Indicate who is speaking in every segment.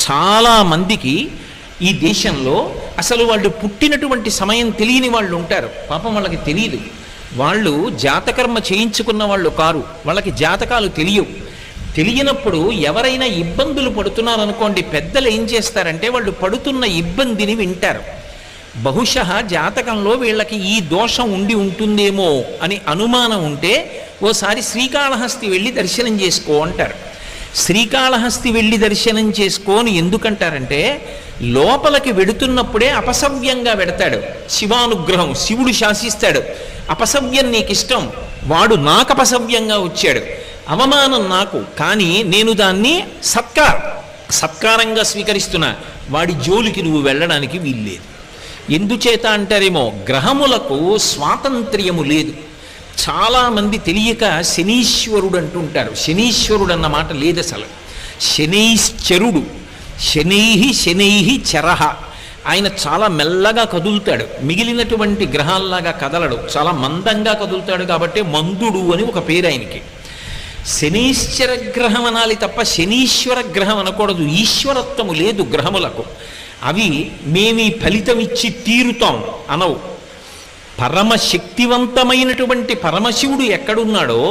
Speaker 1: చాలామందికి ఈ దేశంలో అసలు వాళ్ళు పుట్టినటువంటి సమయం తెలియని వాళ్ళు ఉంటారు. పాపం వాళ్ళకి తెలియదు. వాళ్ళు జాతకర్మ చేయించుకున్న వాళ్ళు కారు, వాళ్ళకి జాతకాలు తెలియనప్పుడు ఎవరైనా ఇబ్బందులు పడుతున్నారనుకోండి, పెద్దలు ఏం చేస్తారంటే వాళ్ళు పడుతున్న ఇబ్బందిని వింటారు. బహుశः జాతకంలో వీళ్ళకి ఈ దోషం ఉండి ఉంటుందేమో అని అనుమానం ఉంటే ఓసారి శ్రీకాళహస్తి వెళ్ళి దర్శనం చేసుకో అంటారు. శ్రీకాళహస్తి వెళ్ళి దర్శనం చేసుకోని ఎందుకంటారంటే, లోపలికి వెడుతున్నప్పుడే అపసవ్యంగా వెడతాడు. శివానుగ్రహం, శివుడు శాసిస్తాడు. అపసవ్యం నీకు ఇష్టం, వాడు నాకు అపసవ్యంగా వచ్చాడు, అవమానం నాకు, కానీ నేను దాన్ని సత్కారంగా స్వీకరిస్తున్నా, వాడి జోలికి నువ్వు వెళ్ళడానికి వీల్లేదు. ఎందుచేత అంటారేమో, గ్రహములకు స్వాతంత్ర్యము లేదు. చాలామంది తెలియక శనీశ్వరుడు అంటుంటారు. శనీశ్వరుడు అన్న మాట లేదు అసలు. శనైశ్చరుడు, శనైహి చరహ. ఆయన చాలా మెల్లగా కదులుతాడు, మిగిలినటువంటి గ్రహాల్లాగా కదలడు, చాలా మందంగా కదులుతాడు. కాబట్టి మందుడు అని ఒక పేరు ఆయనకి. శనైశ్చర గ్రహం అనాలి తప్ప శనీశ్వర గ్రహం అనకూడదు. ఈశ్వరత్వము లేదు గ్రహములకు. అవి మేమీ ఫలితం ఇచ్చి తీరుతాం అనవు. పరమశక్తివంతమైనటువంటి పరమశివుడు ఎక్కడున్నాడో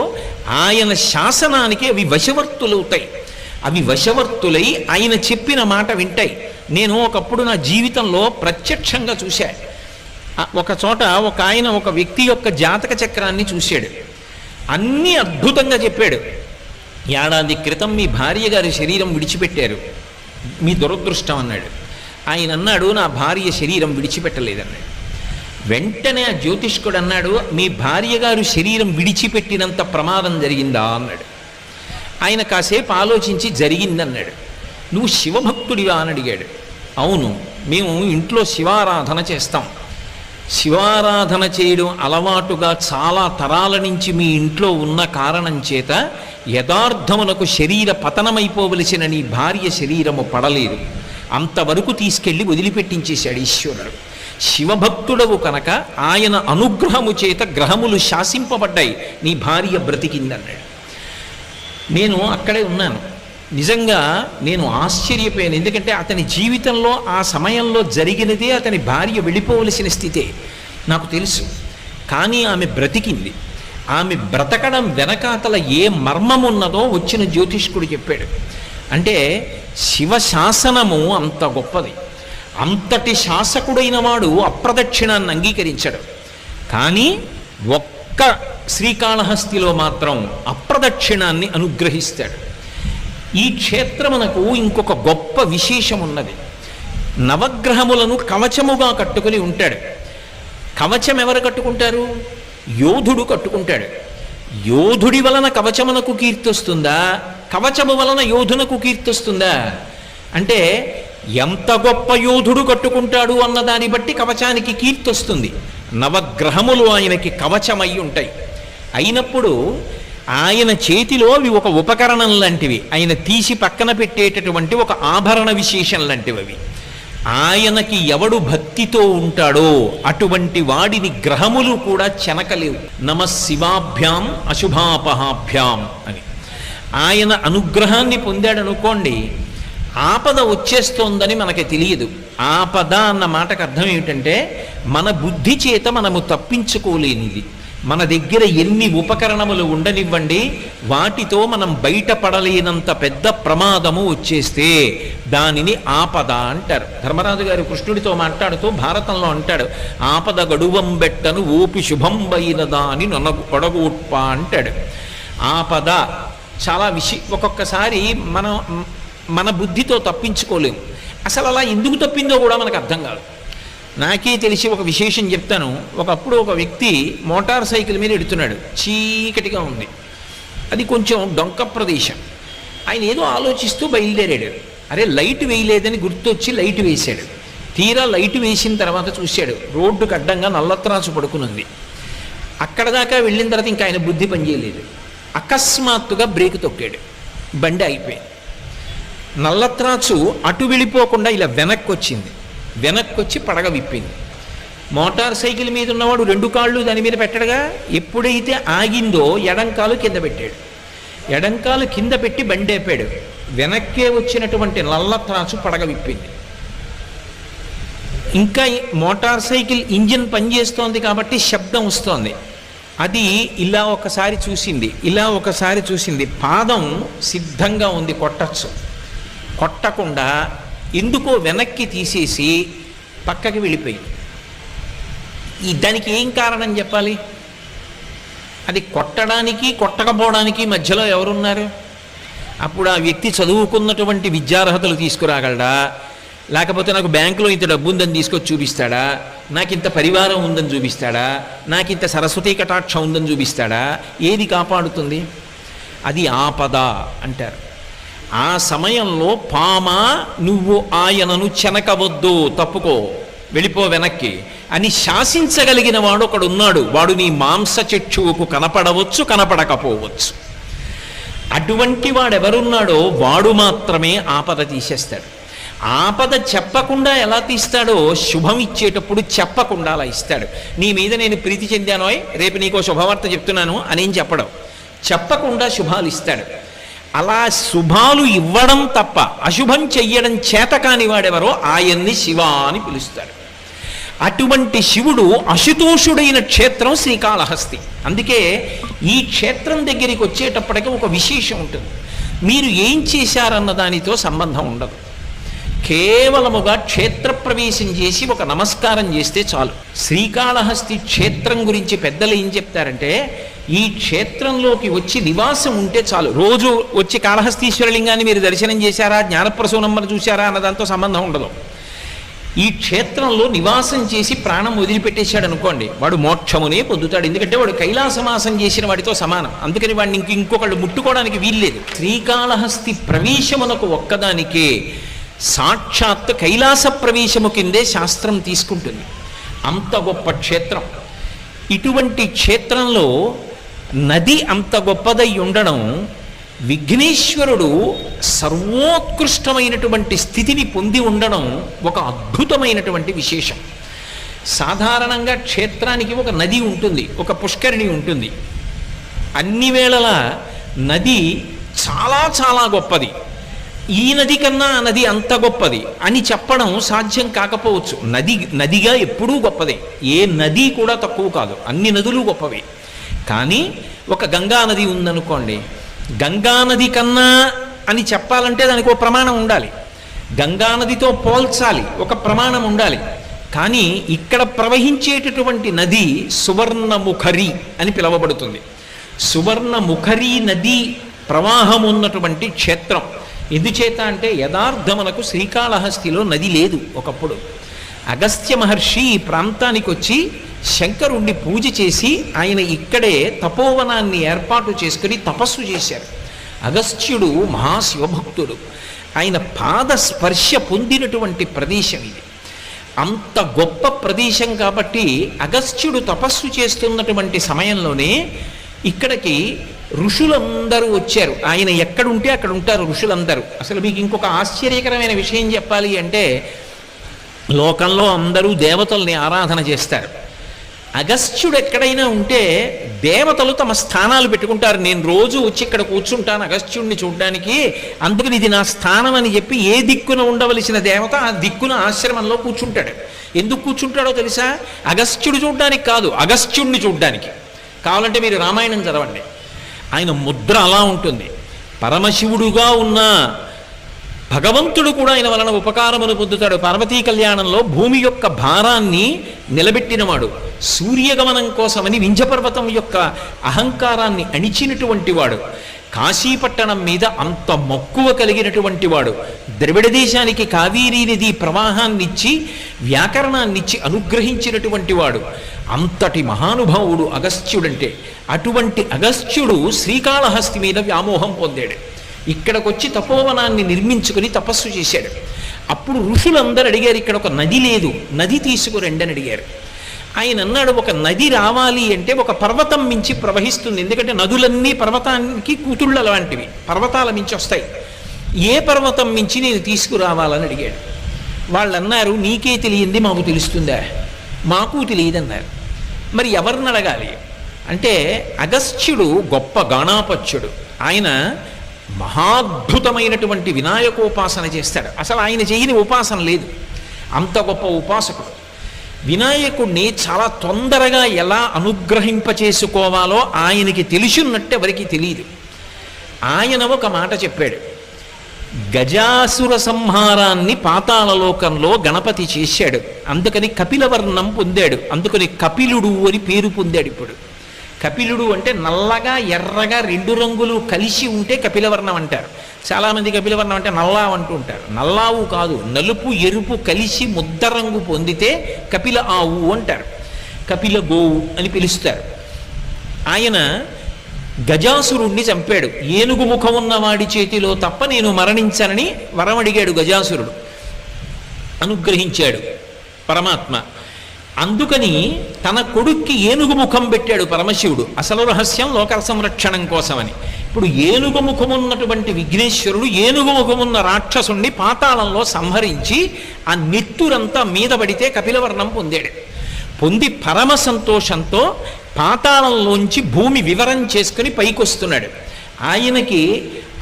Speaker 1: ఆయన శాసనానికి అవి వశవర్తులవుతాయి. అవి వశవర్తులై ఆయన చెప్పిన మాట వింటాయి. నేను ఒకప్పుడు నా జీవితంలో ప్రత్యక్షంగా చూశా. ఒక చోట ఒక ఆయన ఒక వ్యక్తి యొక్క జాతక చక్రాన్ని చూశాడు. అన్నీ అద్భుతంగా చెప్పాడు. ఏడాది క్రితం మీ భార్య గారి శరీరం విడిచిపెట్టారు, మీ దురదృష్టం అన్నాడు. ఆయన అన్నాడు, నా భార్య శరీరం విడిచిపెట్టలేదన్నాడు. వెంటనే ఆ జ్యోతిష్కుడు అన్నాడు, మీ భార్య గారు శరీరం విడిచిపెట్టినంత ప్రమాదం జరిగిందా అన్నాడు. ఆయన కాసేపు ఆలోచించి జరిగిందన్నాడు. నువ్వు శివభక్తుడివా అని అడిగాడు. అవును, మేము ఇంట్లో శివారాధన చేస్తాం. శివారాధన చేయడం అలవాటుగా చాలా తరాల నుంచి మీ ఇంట్లో ఉన్న కారణం చేత యథార్థమునకు శరీర పతనమైపోవలసిన నీ భార్య శరీరము పడలేదు, అంతవరకు తీసుకెళ్ళి వదిలిపెట్టించేశాడు ఈశ్వరుడు. శివభక్తుడవు కనుక ఆయన అనుగ్రహము చేత గ్రహములు శాసింపబడ్డాయి, నీ భార్య బ్రతికిందన్నాడు. నేను అక్కడే ఉన్నాను. నిజంగా నేను ఆశ్చర్యపోయాను. ఎందుకంటే అతని జీవితంలో ఆ సమయంలో జరిగినదే అతని భార్య వెళ్ళిపోవలసిన స్థితే నాకు తెలుసు. కానీ ఆమె బ్రతికింది. ఆమె బ్రతకడం వెనకాతల ఏ మర్మం ఉన్నదో వచ్చిన జ్యోతిష్కుడు చెప్పాడు. అంటే శివశాసనము అంత గొప్పది. అంతటి శాసకుడైన వాడు అప్రదక్షిణాన్ని అంగీకరించాడు. కానీ ఒక్క శ్రీకాళహస్తిలో మాత్రం అప్రదక్షిణాన్ని అనుగ్రహిస్తాడు. ఈ క్షేత్రమునకు ఇంకొక గొప్ప విశేషం ఉన్నది. నవగ్రహములను కవచముగా కట్టుకుని ఉంటాడు. కవచం ఎవరు కట్టుకుంటారు? యోధుడు కట్టుకుంటాడు. యోధుడి వలన కవచమునకు కీర్తి వస్తుందా, కవచము వలన యోధునకు కీర్తి వస్తుందా? అంటే ఎంత గొప్ప యోధుడు కట్టుకుంటాడు అన్న దాన్ని బట్టి కవచానికి కీర్తి వస్తుంది. నవగ్రహములు ఆయనకి కవచమై ఉంటాయి. అయినప్పుడు ఆయన చేతిలో అవి ఒక ఉపకరణం లాంటివి, ఆయన తీసి పక్కన పెట్టేటటువంటి ఒక ఆభరణ విశేషం లాంటివి అవి. ఆయనకి ఎవడు భక్తితో ఉంటాడో అటువంటి వాడిని గ్రహములు కూడా చెనకలేవు. నమఃశివాభ్యాం అశుభాపహాభ్యాం అని ఆయన అనుగ్రహాన్ని పొందాడనుకోండి, ఆపద వచ్చేస్తోందని మనకి తెలియదు. ఆపద అన్న మాటకు అర్థం ఏమిటంటే, మన బుద్ధి చేత మనము తప్పించుకోలేనిది. మన దగ్గర ఎన్ని ఉపకరణములు ఉండనివ్వండి, వాటితో మనం బయటపడలేనంత పెద్ద ప్రమాదము వచ్చేస్తే దానిని ఆపద అంటారు. ధర్మరాజు గారు కృష్ణుడితో మాట్లాడుతూ భారతంలో అంటాడు, ఆపద గడువం బెట్టను ఓపి శుభంబైనదా అని కొడగొట్ప అంటాడు. ఆపద చాలా ఒక్కొక్కసారి మన బుద్ధితో తప్పించుకోలేము. అసలు అలా ఎందుకు తప్పిందో కూడా మనకు అర్థం కాదు. నాకే తెలిసి ఒక విశేషం చెప్తాను. ఒకప్పుడు ఒక వ్యక్తి మోటార్ సైకిల్ మీద ఎడుతున్నాడు. చీకటిగా ఉంది, అది కొంచెం డొంక ప్రదేశం. ఆయన ఏదో ఆలోచిస్తూ బయలుదేరాడు. అరే లైట్ వేయలేదని గుర్తొచ్చి లైట్ వేశాడు. తీరా లైట్ వేసిన తర్వాత చూశాడు, రోడ్డుకు అడ్డంగా నల్లత్రాసు పడుకునుంది. అక్కడ దాకా వెళ్ళిన తర్వాత ఇంకా ఆయన బుద్ధి పనిచేయలేదు. అకస్మాత్తుగా బ్రేక్ తొక్కాడు, బండి అయిపోయింది. నల్లత్రాసు అటు వెళ్ళిపోకుండా ఇలా వెనక్కి వచ్చింది. వెనక్కి వచ్చి పడగ విప్పింది. మోటార్ సైకిల్ మీద ఉన్నవాడు రెండు కాళ్ళు దాని మీద పెట్టడగా, ఎప్పుడైతే ఆగిందో ఎడంకాలు కింద పెట్టాడు. ఎడంకాలు కింద పెట్టి బండి ఆపాడు. వెనక్కే వచ్చినటువంటి నల్ల త్రాచు పడగ విప్పింది. ఇంకా మోటార్ సైకిల్ ఇంజిన్ పనిచేస్తోంది కాబట్టి శబ్దం వస్తోంది. అది ఇలా ఒకసారి చూసింది, ఇలా ఒకసారి చూసింది. పాదం సిద్ధంగా ఉంది, కొట్టచ్చు. కొట్టకుండా ఎందుకో వెనక్కి తీసేసి పక్కకి వెళ్ళిపోయింది. దానికి ఏం కారణం చెప్పాలి? అది కొట్టడానికి కొట్టకపోవడానికి మధ్యలో ఎవరున్నారు? అప్పుడు ఆ వ్యక్తి చదువుకున్నటువంటి విద్యార్హతలు తీసుకురాగలడా, లేకపోతే నాకు బ్యాంకులో ఇంత డబ్బు ఉందని తీసుకొచ్చి చూపిస్తాడా, నాకు ఇంత పరివారం ఉందని చూపిస్తాడా, నాకు ఇంత సరస్వతీ కటాక్షం ఉందని చూపిస్తాడా? ఏది కాపాడుతుంది? అది ఆపద అంటారు. ఆ సమయంలో పామా నువ్వు ఆయనను చెనకవద్దు, తప్పుకో, వెళ్ళిపో వెనక్కి అని శాసించగలిగిన వాడు ఒకడున్నాడు. వాడు నీ మాంసచక్షువుకు కనపడవచ్చు, కనపడకపోవచ్చు. అటువంటి వాడెవరున్నాడో వాడు మాత్రమే ఆపద తీసేస్తాడు. ఆపద చెప్పకుండా ఎలా తీస్తాడో శుభం ఇచ్చేటప్పుడు చెప్పకుండా అలా ఇస్తాడు. నీ మీద నేను ప్రీతి చెందానోయ్, రేపు నీకో శుభవార్త చెప్తున్నాను అనేం చెప్పడం, చెప్పకుండా శుభాలు ఇస్తాడు. అలా శుభాలు ఇవ్వడం తప్ప అశుభం చెయ్యడం చేత కాని వాడెవరో ఆయన్ని శివ అని పిలుస్తాడు. అటువంటి శివుడు అశుతోషుడైన క్షేత్రం శ్రీకాళహస్తి. అందుకే ఈ క్షేత్రం దగ్గరికి వచ్చేటప్పటికి ఒక విశేషం ఉంటుంది. మీరు ఏం చేశారన్న దానితో సంబంధం ఉండదు. కేవలముగా క్షేత్ర ప్రవేశం చేసి ఒక నమస్కారం చేస్తే చాలు. శ్రీకాళహస్తి క్షేత్రం గురించి పెద్దలు ఏం చెప్తారంటే, ఈ క్షేత్రంలోకి వచ్చి నివాసం ఉంటే చాలు. రోజు వచ్చి కాళహస్తీశ్వరలింగాన్ని మీరు దర్శనం చేశారా, జ్ఞానప్రసూనమ్మను చూశారా అన్నదాంతో సంబంధం ఉండదు. ఈ క్షేత్రంలో నివాసం చేసి ప్రాణం వదిలిపెట్టేశాడు అనుకోండి, వాడు మోక్షమునే పొందుతాడు. ఎందుకంటే వాడు కైలాసమాసం చేసిన వాడితో సమానం. అందుకని వాడిని ఇంకొకళ్ళు ముట్టుకోవడానికి వీల్లేదు. శ్రీకాళహస్తి ప్రవేశమునకు ఒక్కదానికే సాక్షాత్ కైలాస ప్రవేశము కిందే శాస్త్రం తీసుకుంటుంది. అంత గొప్ప క్షేత్రం. ఇటువంటి క్షేత్రంలో నది అంత గొప్పదై ఉండడం, విఘ్నేశ్వరుడు సర్వోత్కృష్టమైనటువంటి స్థితిని పొంది ఉండడం ఒక అద్భుతమైనటువంటి విశేషం. సాధారణంగా క్షేత్రానికి ఒక నది ఉంటుంది, ఒక పుష్కరిణి ఉంటుంది. అన్ని వేళలా నది చాలా చాలా గొప్పది, ఈ నది కన్నా ఆ నది అంత గొప్పది అని చెప్పడం సాధ్యం కాకపోవచ్చు. నదిగా ఎప్పుడూ గొప్పదే, ఏ నది కూడా తక్కువ కాదు, అన్ని నదులు గొప్పవే. కానీ ఒక గంగా నది ఉందనుకోండి, గంగా నది కన్నా అని చెప్పాలంటే దానికి ఒక ప్రమాణం ఉండాలి. గంగా నదితో పోల్చాలి, ఒక ప్రమాణం ఉండాలి. కానీ ఇక్కడ ప్రవహించేటటువంటి నది సువర్ణముఖరి అని పిలువబడుతుంది. సువర్ణముఖరి నది ప్రవాహం ఉన్నటువంటి క్షేత్రం. ఎందుచేత అంటే యథార్థమునకు శ్రీకాళహస్తిలో నది లేదు. ఒకప్పుడు అగస్త్య మహర్షి ఈ ప్రాంతానికి వచ్చి శంకరుణ్ణి పూజ చేసి ఆయన ఇక్కడే తపోవనాన్ని ఏర్పాటు చేసుకుని తపస్సు చేశారు. అగస్త్యుడు మహాశివభక్తుడు. ఆయన పాద స్పర్శ పొందినటువంటి ప్రదేశం ఇది. అంత గొప్ప ప్రదేశం కాబట్టి అగస్త్యుడు తపస్సు చేస్తున్నటువంటి సమయంలోనే ఇక్కడికి ఋషులందరూ వచ్చారు. ఆయన ఎక్కడుంటే అక్కడ ఉంటారు ఋషులందరూ. అసలు మీకు ఇంకొక ఆశ్చర్యకరమైన విషయం చెప్పాలి అంటే, లోకంలో అందరూ దేవతల్ని ఆరాధన చేస్తారు. అగస్త్యుడు ఎక్కడైనా ఉంటే దేవతలు తమ స్థానాలు పెట్టుకుంటారు. నేను రోజు వచ్చి ఇక్కడ కూర్చుంటాను అగస్త్యుడిని చూడడానికి, అందుకని ఇది నా స్థానం అని చెప్పి ఏ దిక్కున ఉండవలసిన దేవత ఆ దిక్కున ఆశ్రమంలో కూర్చుంటాడు. ఎందుకు కూర్చుంటాడో తెలుసా? అగస్త్యుడు చూడడానికి కాదు, అగస్త్యుడిని చూడడానికి. కావాలంటే మీరు రామాయణం చదవండి, ఆయన ముద్ర అలా ఉంటుంది. పరమశివుడుగా ఉన్న భగవంతుడు కూడా ఆయన వలన ఉపకారమును పొందుతాడు. పార్వతీ కళ్యాణంలో భూమి యొక్క భారాన్ని నిలబెట్టినవాడు, సూర్యగమనం కోసమని వింధ్యపర్వతం యొక్క అహంకారాన్ని అణిచినటువంటి వాడు, కాశీపట్టణం మీద అంత మక్కువ కలిగినటువంటి వాడు, ద్రవిడ దేశానికి కావేరీ నది ప్రవాహాన్నిచ్చి వ్యాకరణాన్నిచ్చి అనుగ్రహించినటువంటి వాడు, అంతటి మహానుభావుడు అగస్త్యుడంటే. అటువంటి అగస్త్యుడు శ్రీకాళహస్తి మీద వ్యామోహం పొందాడు. ఇక్కడికొచ్చి తపోవనాన్ని నిర్మించుకుని తపస్సు చేశాడు. అప్పుడు ఋషులందరూ అడిగారు, ఇక్కడ ఒక నది లేదు, నది తీసుకురండి అని అడిగారు. ఆయన అన్నాడు, ఒక నది రావాలి అంటే ఒక పర్వతం మించి ప్రవహిస్తుంది. ఎందుకంటే నదులన్నీ పర్వతానికి కూతుళ్ళ లాంటివి, పర్వతాల మించి వస్తాయి. ఏ పర్వతం మించి నేను తీసుకురావాలని అడిగాడు. వాళ్ళు అన్నారు, నీకే తెలియంది మాకు తెలుస్తుందా? మాకు తెలియదన్నారు. మరి ఎవరిని అడగాలి అంటే, అగస్త్యుడు గొప్ప గాణాపత్యుడు. ఆయన మహాద్భుతమైనటువంటి వినాయకోపాసన చేస్తాడు. అసలు ఆయన చేయని ఉపాసన లేదు, అంత గొప్ప ఉపాసకుడు. వినాయకుడిని చాలా తొందరగా ఎలా అనుగ్రహింపచేసుకోవాలో ఆయనకి తెలిసినట్టు ఎవరికి తెలియదు. ఆయన ఒక మాట చెప్పాడు, గజాసుర సంహారాన్ని పాతాళలోకంలో గణపతి చేశాడు, అందుకని కపిలవర్ణం పొందాడు, అందుకని కపిలుడు అని పేరు పొందాడు. ఇప్పుడు కపిలుడు అంటే నల్లగా ఎర్రగా రెండు రంగులు కలిసి ఉంటే కపిలవర్ణం అంటారు. చాలామంది కపిలవర్ణం అంటే నల్లావు అంటూ ఉంటారు. నల్లావు కాదు, నలుపు ఎరుపు కలిసి ముద్ద రంగు పొందితే కపిల ఆవు అంటారు, కపిల గోవు అని పిలుస్తారు. ఆయన గజాసురుణ్ణి చంపాడు. ఏనుగు ముఖం ఉన్న వాడి చేతిలో తప్ప నేను మరణించనని వరం అడిగాడు గజాసురుడు, అనుగ్రహించాడు పరమాత్మ. అందుకని తన కొడుక్కి ఏనుగు ముఖం పెట్టాడు పరమశివుడు, అసలు రహస్యం లోక సంరక్షణం కోసమని. ఇప్పుడు ఏనుగు ముఖమున్నటువంటి విఘ్నేశ్వరుడు ఏనుగు ముఖమున్న రాక్షసుణ్ణి పాతాళంలో సంహరించి ఆ నెత్తురంతా మీద పడితే కపిలవర్ణం పొందాడు. పొంది పరమ సంతోషంతో పాతాళంలోంచి భూమి వివరం చేసుకుని పైకొస్తున్నాడు. ఆయనకి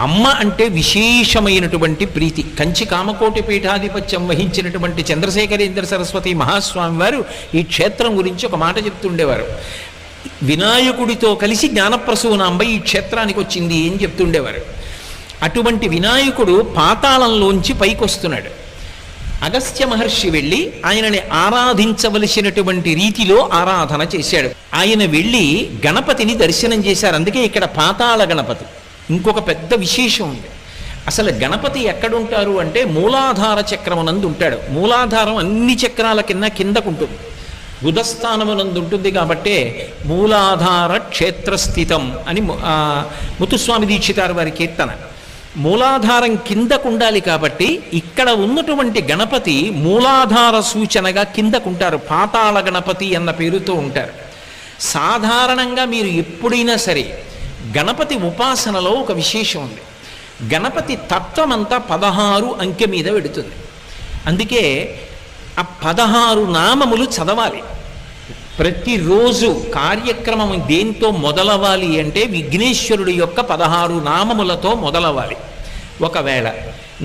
Speaker 1: అమ్మ అంటే విశేషమైనటువంటి ప్రీతి. కంచి కామకోటి పీఠాధిపత్యం వహించినటువంటి చంద్రశేఖరేంద్ర సరస్వతి మహాస్వామి వారు ఈ క్షేత్రం గురించి ఒక మాట చెప్తుండేవారు. వినాయకుడితో కలిసి జ్ఞానప్రసూనాంబ ఈ క్షేత్రానికి వచ్చింది అని చెప్తుండేవారు. అటువంటి వినాయకుడు పాతాళంలోంచి పైకొస్తున్నాడు. అగస్త్య మహర్షి వెళ్ళి ఆయనని ఆరాధించవలసినటువంటి రీతిలో ఆరాధన చేశాడు. ఆయన వెళ్ళి గణపతిని దర్శనం చేశారు. అందుకే ఇక్కడ పాతాళ గణపతి. ఇంకొక పెద్ద విశేషం ఉంది. అసలు గణపతి ఎక్కడుంటారు అంటే మూలాధార చక్రమునందు ఉంటాడు. మూలాధారం అన్ని చక్రాల కిందకుంటుంది, బుధస్థానమునందు ఉంటుంది. కాబట్టే మూలాధార క్షేత్రస్థితం అని ముత్తుస్వామి దీక్షితారు వారి కీర్తన. మూలాధారం కిందకు ఉండాలి కాబట్టి ఇక్కడ ఉన్నటువంటి గణపతి మూలాధార సూచనగా కిందకుంటారు. పాతాళ గణపతి అన్న పేరుతో ఉంటారు. సాధారణంగా మీరు ఎప్పుడైనా సరే గణపతి ఉపాసనలో ఒక విశేషం ఉంది. గణపతి తత్వమంతా 16 అంకె మీద పెడుతుంది. అందుకే ఆ 16 నామములు చదవాలి. ప్రతిరోజు కార్యక్రమం దేంతో మొదలవ్వాలి అంటే విఘ్నేశ్వరుడి యొక్క 16 నామములతో మొదలవ్వాలి. ఒకవేళ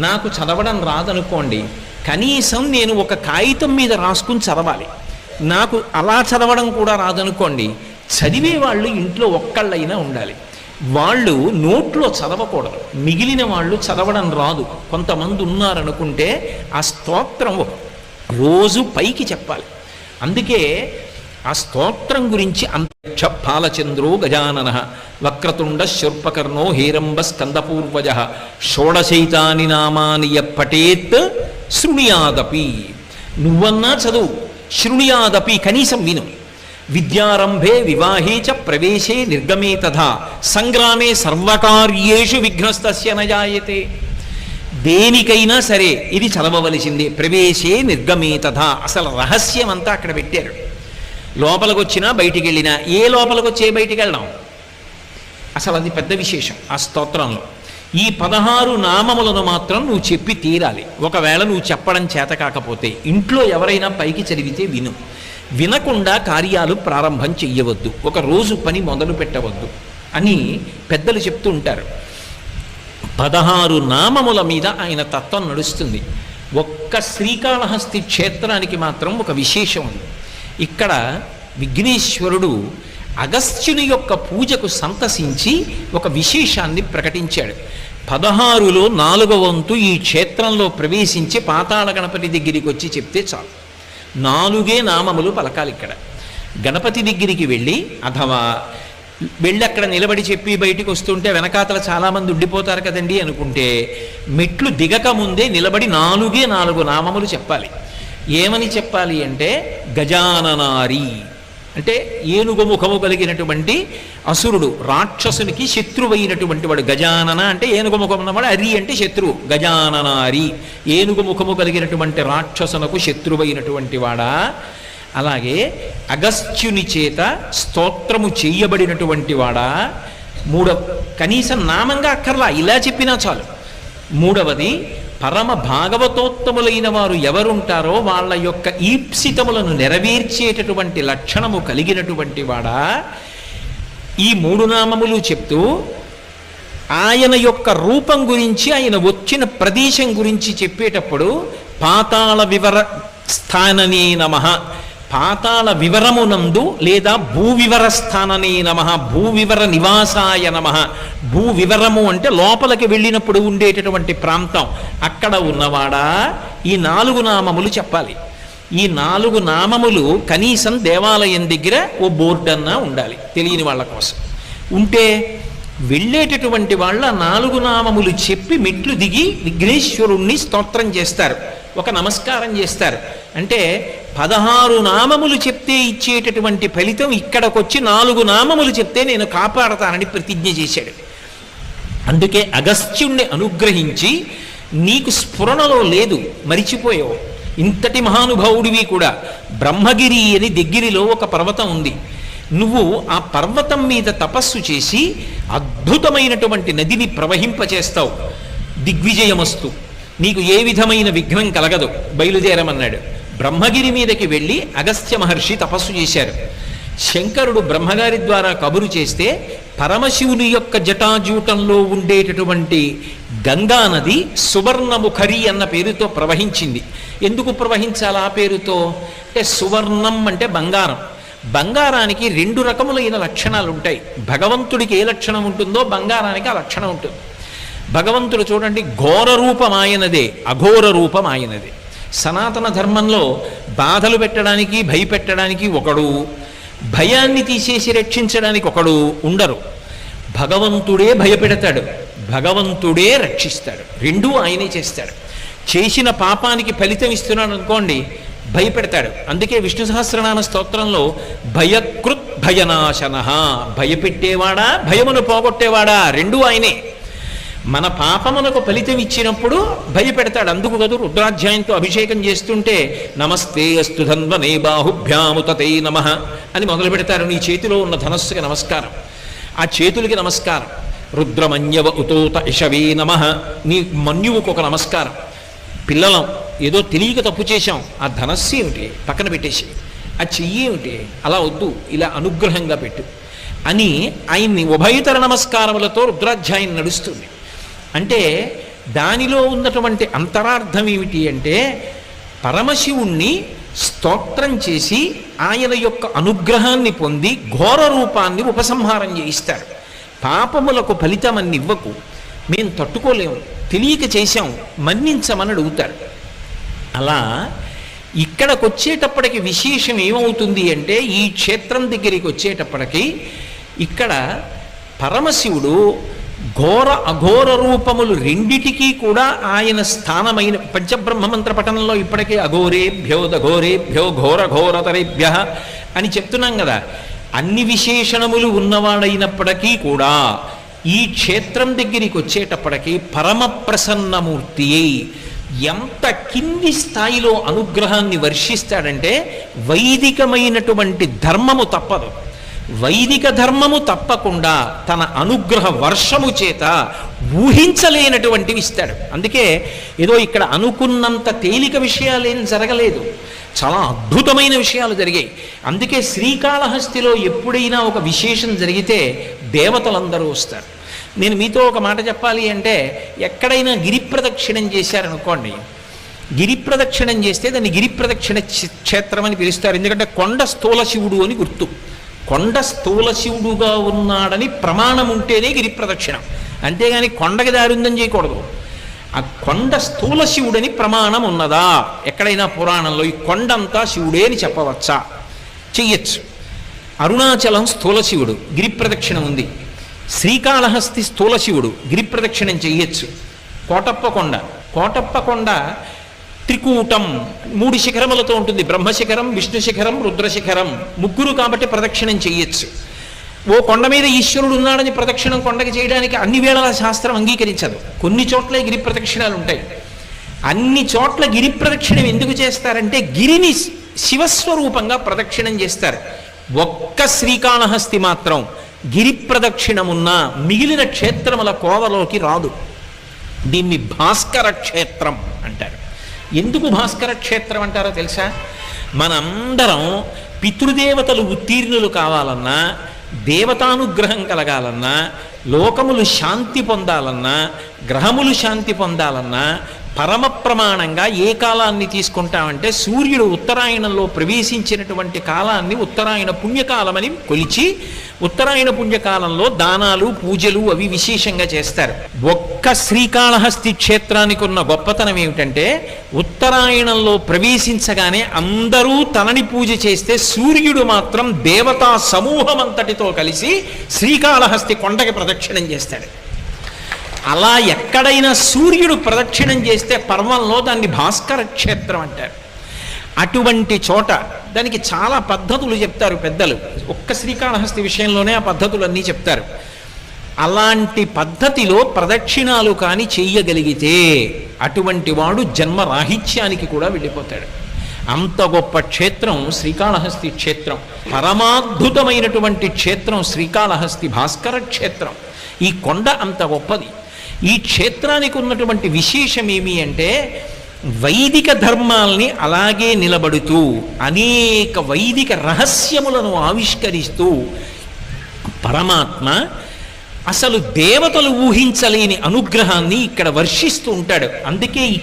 Speaker 1: నాకు చదవడం రాదనుకోండి, కనీసం నేను ఒక కాగితం మీద రాసుకుని చదవాలి. నాకు అలా చదవడం కూడా రాదనుకోండి, చదివే వాళ్ళు ఇంట్లో ఒక్కళ్ళైనా ఉండాలి. వాళ్ళు నోట్లో చదవకూడదు, మిగిలిన వాళ్ళు చదవడం రాదు కొంతమంది ఉన్నారనుకుంటే ఆ స్తోత్రం రోజు పైకి చెప్పాలి. అందుకే ఆ స్తోత్రం గురించి అంతరిక్ష పాలచంద్రో గజానన వక్రతుండ శూర్పకర్ణో హేరంబ స్కందపూర్వజ షోడశైతాని నామాని పఠేత్ శృణుయాదపి. నువ్వన్నా చదువు, శృణుయాదపి కనీసం విను. విద్యారంభే వివాహే చ ప్రవేశే నిర్గమే తథా సంగ్రామే సర్వకార్యేషు విఘ్నస్తస్య నజాయతే. దేనికైనా సరే ఇది చదవవలసిందే. ప్రవేశే నిర్గమే తథా అసలు రహస్యం అంతా అక్కడ పెట్టారు. లోపలికి వచ్చినా బయటికి వెళ్ళినా, ఏ లోపలికి వచ్చే బయటికి వెళ్ళడం అసలు అది పెద్ద విశేషం ఆ స్తోత్రంలో. ఈ 16 నామములను మాత్రం నువ్వు చెప్పి తీరాలి. ఒకవేళ నువ్వు చెప్పడం చేత కాకపోతే ఇంట్లో ఎవరైనా పైకి చదివితే విను. వినకుండా కార్యాలు ప్రారంభం చెయ్యవద్దు, ఒక రోజు పని మొదలు పెట్టవద్దు అని పెద్దలు చెప్తూ ఉంటారు. 16 నామముల మీద ఆయన తత్వం నడుస్తుంది. ఒక్క శ్రీకాళహస్తి క్షేత్రానికి మాత్రం ఒక విశేషం ఉంది. ఇక్కడ విఘ్నేశ్వరుడు అగస్త్యుని యొక్క పూజకు సంతసించి ఒక విశేషాన్ని ప్రకటించాడు. 16లో 4వ వంతు ఈ క్షేత్రంలో ప్రవేశించి పాతాళ గణపతి దగ్గరికి వచ్చి చెప్తే చాలు. 4 నామములు పలకాలి. ఇక్కడ గణపతి దగ్గరికి వెళ్ళి అథవా వెళ్ళి అక్కడ నిలబడి చెప్పి బయటికి వస్తుంటే వెనకాతల చాలామంది ఉండిపోతారు కదండి అనుకుంటే మెట్లు దిగక ముందే నిలబడి 4 నామములు చెప్పాలి. ఏమని చెప్పాలి అంటే గజాననారి అంటే ఏనుగు ముఖము కలిగినటువంటి అసురుడు, రాక్షసునికి శత్రువైనటువంటి వాడు. గజానన అంటే ఏనుగు ముఖం ఉన్నవాడు, అరి అంటే శత్రువు. గజాననారి ఏనుగు ముఖము కలిగినటువంటి రాక్షసునకు శత్రువైనటువంటి వాడా. అలాగే అగస్త్యుని చేత స్తోత్రము చెయ్యబడినటువంటి వాడా. కనీసం నామంగా అక్కర్లా, ఇలా చెప్పినా చాలు. 3వది పరమ భాగవతోత్తములైన వారు ఎవరుంటారో వాళ్ళ యొక్క ఈప్సితములను నెరవేర్చేటటువంటి లక్షణము కలిగినటువంటి వాడా. ఈ 3 నామములు చెప్తూ ఆయన యొక్క రూపం గురించి, ఆయన వచ్చిన ప్రదేశం గురించి చెప్పేటప్పుడు పాతాళ వివర స్థాననే నమః, పాతాళ వివరమునందు లేదా భూవివర స్థాననే నమః, భూవివర నివాసాయ నమః. భూవివరము అంటే లోపలికి వెళ్ళినప్పుడు ఉండేటటువంటి ప్రాంతం, అక్కడ ఉన్నవాడా. ఈ 4 నామములు చెప్పాలి. ఈ 4 నామములు కనీసం దేవాలయం దగ్గర ఓ బోర్డు అన్నా ఉండాలి తెలియని వాళ్ళ కోసం. ఉంటే వెళ్ళేటటువంటి వాళ్ళ 4 నామములు చెప్పి మెట్లు దిగి విఘ్నేశ్వరుణ్ణి స్తోత్రం చేస్తారు, ఒక నమస్కారం చేస్తారు. అంటే 16 నామములు చెప్తే ఇచ్చేటటువంటి ఫలితం ఇక్కడికొచ్చి 4 నామములు చెప్తే నేను కాపాడతానని ప్రతిజ్ఞ చేశాడు. అందుకే అగస్త్యుణ్ణి అనుగ్రహించి, నీకు స్ఫురణలో లేదు, మరిచిపోయావు, ఇంతటి మహానుభావుడివి కూడా. బ్రహ్మగిరి అని దగ్గరిలో ఒక పర్వతం ఉంది, నువ్వు ఆ పర్వతం మీద తపస్సు చేసి అద్భుతమైనటువంటి నదిని ప్రవహింపచేస్తావు, దిగ్విజయమస్తు, నీకు ఏ విధమైన విఘ్నం కలగదు, బయలుదేరమన్నాడు. బ్రహ్మగిరి మీదకి వెళ్ళి అగస్త్య మహర్షి తపస్సు చేశారు. శంకరుడు బ్రహ్మగారి ద్వారా కబురు చేస్తే పరమశివుని యొక్క జటాజూటంలో ఉండేటటువంటి గంగా నది సువర్ణముఖరి అన్న పేరుతో ప్రవహించింది. ఎందుకు ప్రవహించాలి ఆ పేరుతో అంటే, సువర్ణం అంటే బంగారం. బంగారానికి 2 రకములైన లక్షణాలు ఉంటాయి. భగవంతుడికి ఏ లక్షణం ఉంటుందో బంగారానికి ఆ లక్షణం ఉంటుంది. భగవంతుడు చూడండి, ఘోర రూపం ఆయనదే, అఘోర రూపం ఆయనదే. సనాతన ధర్మంలో బాధలు పెట్టడానికి, భయపెట్టడానికి ఒకడు, భయాన్ని తీసేసి రక్షించడానికి ఒకడు ఉండరు. భగవంతుడే భయపెడతాడు, భగవంతుడే రక్షిస్తాడు, రెండూ ఆయనే చేస్తాడు. చేసిన పాపానికి ఫలితం ఇస్తున్నాడు అనుకోండి, భయపెడతాడు. అందుకే విష్ణు సహస్రనామ స్తోత్రంలో భయకృత్ భయనాశన, భయపెట్టేవాడా భయమును పోగొట్టేవాడా రెండూ ఆయనే. మన పాపమునకు ఫలితం ఇచ్చినప్పుడు భయపెడతాడు. అందుకు కదూ రుద్రాధ్యాయంతో అభిషేకం చేస్తుంటే నమస్తే అస్తు ధన్వనే బాహుభ్యాముతతే నమః అని మొదలు పెడతారు. నీ చేతిలో ఉన్న ధనస్సుకి నమస్కారం, ఆ చేతులకి నమస్కారం. రుద్రమన్యవ ఉతోత ఇషవే నమః, నీ మన్యువుకు ఒక నమస్కారం. పిల్లలం ఏదో తెలియక తప్పు చేశాం, ఆ ధనస్సు ఏమిటి పక్కన పెట్టేసి, ఆ చెయ్యి ఏమిటి అలా వద్దు, ఇలా అనుగ్రహంగా పెట్టు అని ఆయన్ని ఉభయతర నమస్కారములతో రుద్రాధ్యాయం నడుస్తుంది. అంటే దానిలో ఉన్నటువంటి అంతరార్థం ఏమిటి అంటే, పరమశివుణ్ణి స్తోత్రం చేసి ఆయన యొక్క అనుగ్రహాన్ని పొంది ఘోర రూపాన్ని ఉపసంహారం చేయిస్తారు. పాపములకు ఫలితమని ఇవ్వకు, మేము తట్టుకోలేము, తెలియక చేశాం, మన్నించమని అడుగుతారు. అలా ఇక్కడికి వచ్చేటప్పటికి విశేషం ఏమవుతుంది అంటే, ఈ క్షేత్రం దగ్గరికి వచ్చేటప్పటికి ఇక్కడ పరమశివుడు ఘోర అఘోర రూపములు రెండిటికీ కూడా ఆయన స్థానమైన పంచబ్రహ్మమంత్ర పఠనంలో ఇప్పటికే అఘోరేభ్యో దఘోరేభ్యో ఘోర ఘోరతరేభ్య అని చెప్తున్నాం కదా. అన్ని విశేషణములు ఉన్నవాడైనప్పటికీ కూడా ఈ క్షేత్రం దగ్గరికి వచ్చేటప్పటికి పరమ ప్రసన్నమూర్తి అయి ఎంత కింది స్థాయిలో అనుగ్రహాన్ని వర్షిస్తాడంటే, వైదికమైనటువంటి ధర్మము తప్పదు, వైదిక ధర్మము తప్పకుండా తన అనుగ్రహ వర్షము చేత ఊహించలేనటువంటివి ఇస్తాడు. అందుకే ఏదో ఇక్కడ అనుకున్నంత తేలిక విషయాలేం జరగలేదు, చాలా అద్భుతమైన విషయాలు జరిగాయి. అందుకే శ్రీకాళహస్తిలో ఎప్పుడైనా ఒక విశేషం జరిగితే దేవతలందరూ వస్తారు. నేను మీతో ఒక మాట చెప్పాలి అంటే, ఎక్కడైనా గిరి ప్రదక్షిణం చేశారనుకోండి, గిరి ప్రదక్షిణం చేస్తే దాన్ని గిరి ప్రదక్షిణ క్షేత్రం అని పిలుస్తారు. ఎందుకంటే కొండ స్థూల శివుడు అని గుర్తు, కొండ స్థూల శివుడుగా ఉన్నాడని ప్రమాణం ఉంటేనే గిరి ప్రదక్షిణం, అంతేగాని కొండకి దారి ఉందని చేయకూడదు. ఆ కొండ స్థూల శివుడని ప్రమాణం ఉన్నదా ఎక్కడైనా పురాణంలో? ఈ కొండంతా శివుడే అని చెప్పవచ్చా? చెయ్యొచ్చు. అరుణాచలం స్థూల శివుడు, గిరి ప్రదక్షిణం ఉంది. శ్రీకాళహస్తి స్థూల శివుడు, గిరి ప్రదక్షిణం చెయ్యొచ్చు. కోటప్పకొండ త్రికూటం 3 శిఖరములతో ఉంటుంది, బ్రహ్మశిఖరం, విష్ణు శిఖరం, రుద్రశిఖరం, 3 కాబట్టి ప్రదక్షిణం చెయ్యొచ్చు. ఓ కొండ మీద ఈశ్వరుడు ఉన్నాడని ప్రదక్షిణం కొండకి చేయడానికి అన్ని వేళల శాస్త్రం అంగీకరించదు. కొన్ని చోట్ల గిరి ప్రదక్షిణాలు ఉంటాయి. అన్ని చోట్ల గిరి ప్రదక్షిణం ఎందుకు చేస్తారంటే, గిరిని శివస్వరూపంగా ప్రదక్షిణం చేస్తారు. ఒక్క శ్రీకాళహస్తి మాత్రం గిరి ప్రదక్షిణమున్న మిగిలిన క్షేత్రముల కోవలోకి రాదు. దీన్ని భాస్కర క్షేత్రం అంటారు. ఎందుకు భాస్కర క్షేత్రం అంటారో తెలుసా? మనందరం పితృదేవతలు ఉత్తీర్ణులు కావాలన్నా, దేవతానుగ్రహం కలగాలన్నా, లోకములు శాంతి పొందాలన్నా, గ్రహములు శాంతి పొందాలన్నా పరమ ప్రమాణంగా ఏ కాలాన్ని తీసుకుంటామంటే సూర్యుడు ఉత్తరాయణంలో ప్రవేశించినటువంటి కాలాన్ని ఉత్తరాయణ పుణ్యకాలమని కొలిచి ఉత్తరాయణ పుణ్యకాలంలో దానాలు పూజలు అవి విశేషంగా చేస్తారు. ఒక్క శ్రీకాళహస్తి క్షేత్రానికి ఉన్న గొప్పతనం ఏమిటంటే ఉత్తరాయణంలో ప్రవేశించగానే అందరూ తనని పూజ చేస్తే సూర్యుడు మాత్రం దేవతా సమూహం అంతటితో కలిసి శ్రీకాళహస్తి కొండకి ప్రదక్షిణం చేస్తాడు. అలా ఎక్కడైనా సూర్యుడు ప్రదక్షిణం చేస్తే పర్వంలో దాన్ని భాస్కర క్షేత్రం అంటారు. అటువంటి చోట దానికి చాలా పద్ధతులు చెప్తారు పెద్దలు. ఒక్క శ్రీకాళహస్తి విషయంలోనే ఆ పద్ధతులన్నీ చెప్తారు. అలాంటి పద్ధతిలో ప్రదక్షిణాలు కానీ చెయ్యగలిగితే అటువంటి వాడు జన్మరాహిత్యానికి కూడా వెళ్ళిపోతాడు. అంత గొప్ప క్షేత్రం శ్రీకాళహస్తి క్షేత్రం. పరమాద్భుతమైనటువంటి క్షేత్రం శ్రీకాళహస్తి భాస్కర క్షేత్రం. ఈ కొండ అంత గొప్పది. ఈ క్షేత్రానికి ఉన్నటువంటి విశేషం ఏమి అంటే వైదిక ధర్మాల్ని అలాగే నిలబడుతూ అనేక వైదిక రహస్యములను ఆవిష్కరిస్తూ పరమాత్మ అసలు దేవతలు ఊహించలేని అనుగ్రహాన్ని ఇక్కడ వర్షిస్తూ ఉంటాడు. అందుకే